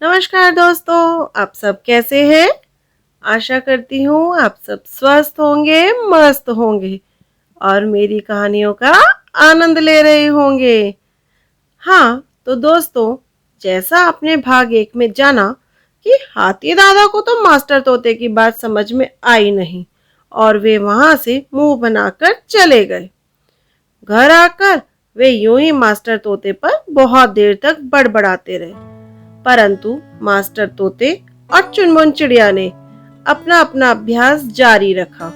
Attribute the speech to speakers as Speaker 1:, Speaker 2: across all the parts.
Speaker 1: नमस्कार दोस्तों, आप सब कैसे हैं? आशा करती हूँ आप सब स्वस्थ होंगे, मस्त होंगे और मेरी कहानियों का आनंद ले रहे होंगे। हाँ, तो दोस्तों, जैसा आपने भाग एक में जाना कि हाथी दादा को तो मास्टर तोते की बात समझ में आई नहीं और वे वहां से मुंह बनाकर चले गए। घर आकर वे यूं ही मास्टर तोते पर बहुत देर तक बड़बड़ाते रहे, परंतु मास्टर तोते और चुनमुन चिड़िया ने अपना अपना अभ्यास जारी रखा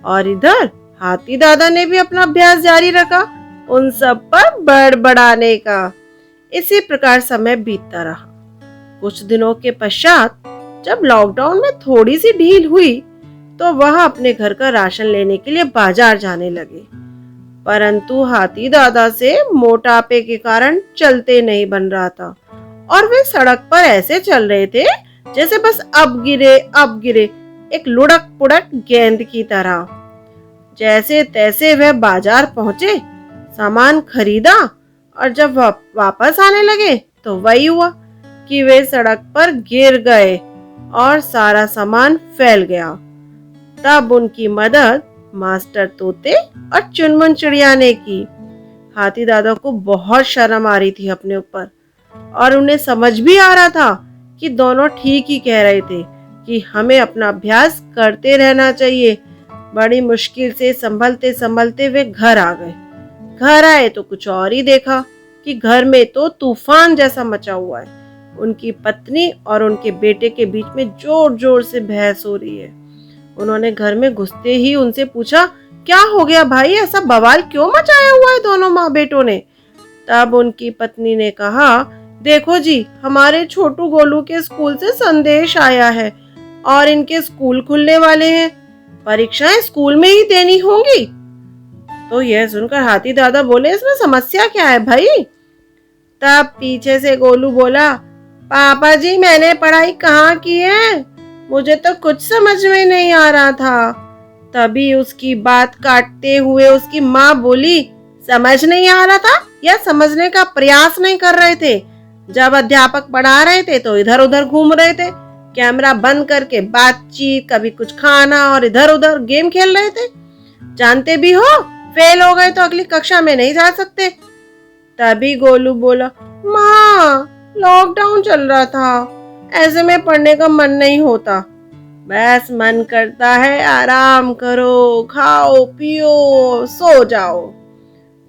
Speaker 1: और इधर हाथी दादा ने भी अपना अभ्यास जारी रखा उन सब पर बड़बड़ाने का। इसी प्रकार समय बीतता रहा। कुछ दिनों के पश्चात जब लॉकडाउन में थोड़ी सी ढील हुई तो वह अपने घर का राशन लेने के लिए बाजार जाने लगे, परंतु हाथी दादा से मोटापे के कारण चलते नहीं बन रहा था और वे सड़क पर ऐसे चल रहे थे जैसे बस अब गिरे एक लुढ़क पुढ़क गेंद की तरह। जैसे तैसे वह बाजार पहुंचे, सामान खरीदा और जब वापस आने लगे तो वही हुआ कि वे सड़क पर गिर गए और सारा सामान फैल गया। तब उनकी मदद मास्टर तोते और चुनमुन चिड़िया ने की। हाथी दादा को बहुत शर्म आ रही थी अपने ऊपर और उन्हें समझ भी आ रहा था कि दोनों ठीक ही कह रहे थे कि हमें अपना अभ्यास करते रहना चाहिए। बड़ी मुश्किल से संभलते संभलते वे घर आ गए। घर आए तो कुछ और ही देखा कि घर में तो तूफान जैसा मचा हुआ है। उनकी पत्नी और उनके बेटे के बीच में जोर जोर से बहस हो रही है। उन्होंने घर में घुसते ही उनसे पूछा, क्या हो गया भाई, ऐसा बवाल क्यों मचाया हुआ है दोनों माँ बेटों ने? तब उनकी पत्नी ने कहा, देखो जी, हमारे छोटू गोलू के स्कूल से संदेश आया है और इनके स्कूल खुलने वाले हैं, परीक्षाएं स्कूल में ही देनी होंगी। तो यह सुनकर हाथी दादा बोले, इसमें समस्या क्या है भाई? तब पीछे से गोलू बोला, पापा जी, मैंने पढ़ाई कहाँ की है, मुझे तो कुछ समझ में नहीं आ रहा था। तभी उसकी बात काटते हुए उसकी माँ बोली, समझ नहीं आ रहा था या समझने का प्रयास नहीं कर रहे थे? जब अध्यापक पढ़ा रहे थे तो इधर उधर घूम रहे थे, कैमरा बंद करके बातचीत, कभी कुछ खाना और इधर उधर गेम खेल रहे थे। जानते भी हो, फेल हो गए तो अगली कक्षा में नहीं जा सकते। तभी गोलू बोला, माँ, लॉकडाउन चल रहा था, ऐसे में पढ़ने का मन नहीं होता, बस मन करता है आराम करो, खाओ पियो सो जाओ।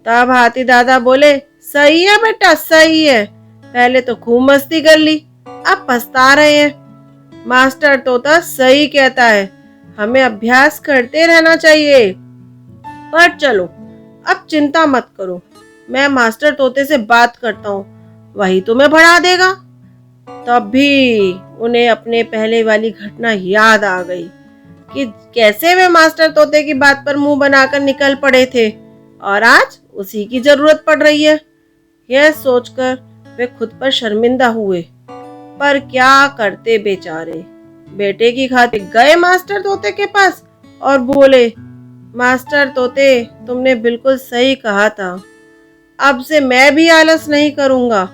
Speaker 1: तब हाथी दादा बोले, सही है बेटा, सही है, पहले तो खूब मस्ती कर ली, अब पछता रहे हैं। मास्टर तोता सही कहता है, हमें अभ्यास करते रहना चाहिए। पर चलो, अब चिंता मत करो, मैं मास्टर तोते से बात करता हूँ, वही तुम्हें पढ़ा देगा। तब भी उन्हें अपने पहले वाली घटना याद आ गई कि कैसे वे मास्टर तोते की बात पर मुंह बनाकर निकल पड़े थे और आज उसी की जरूरत पड़ रही है। यह सोचकर वे खुद पर शर्मिंदा हुए, पर क्या करते बेचारे। बेटे की खातिर गए मास्टर तोते के पास और बोले, मास्टर तोते, तुमने बिल्कुल सही कहा था, अब से मैं भी आलस नहीं करूंगा,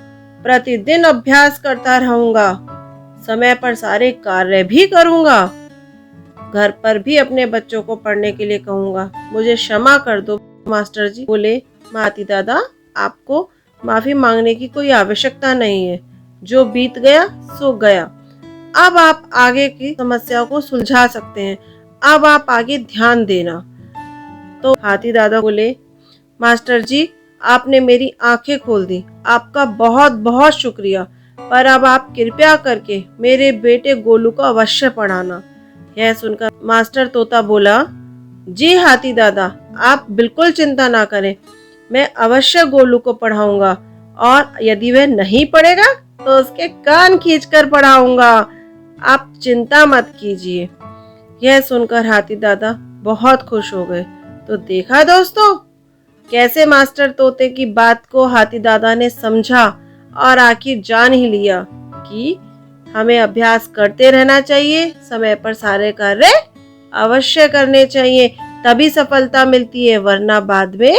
Speaker 1: प्रतिदिन अभ्यास करता रहूंगा, समय पर सारे कार्य भी करूंगा, घर पर भी अपने बच्चों को पढ़ने के लिए कहूंगा, मुझे क्षमा कर दो मास्टर जी। बोले, हाथी दादा, आपको माफी मांगने की कोई आवश्यकता नहीं है, जो बीत गया सो गया, अब आप आगे की समस्या को सुलझा सकते हैं, अब आप आगे ध्यान देना। तो हाथी दादा बोले, मास्टर जी, आपने मेरी आंखें खोल दी, आपका बहुत बहुत शुक्रिया, पर अब आप कृपया करके मेरे बेटे गोलू को अवश्य पढ़ाना। यह सुनकर मास्टर तोता बोला, जी हाथी दादा, आप बिल्कुल चिंता ना करें, मैं अवश्य गोलू को पढ़ाऊंगा और यदि वह नहीं पढ़ेगा तो उसके कान खींचकर पढ़ाऊंगा, आप चिंता मत कीजिए। यह सुनकर हाथी दादा बहुत खुश हो गए। तो देखा दोस्तों, कैसे मास्टर तोते की बात को हाथी दादा ने समझा और आखिर जान ही लिया कि हमें अभ्यास करते रहना चाहिए, समय पर सारे कार्य अवश्य करने चाहिए, तभी सफलता मिलती है, वरना बाद में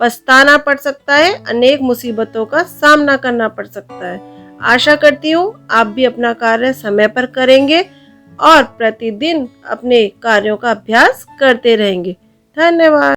Speaker 1: पछताना पड़ सकता है, अनेक मुसीबतों का सामना करना पड़ सकता है। आशा करती हूँ आप भी अपना कार्य समय पर करेंगे और प्रतिदिन अपने कार्यों का अभ्यास करते रहेंगे। धन्यवाद।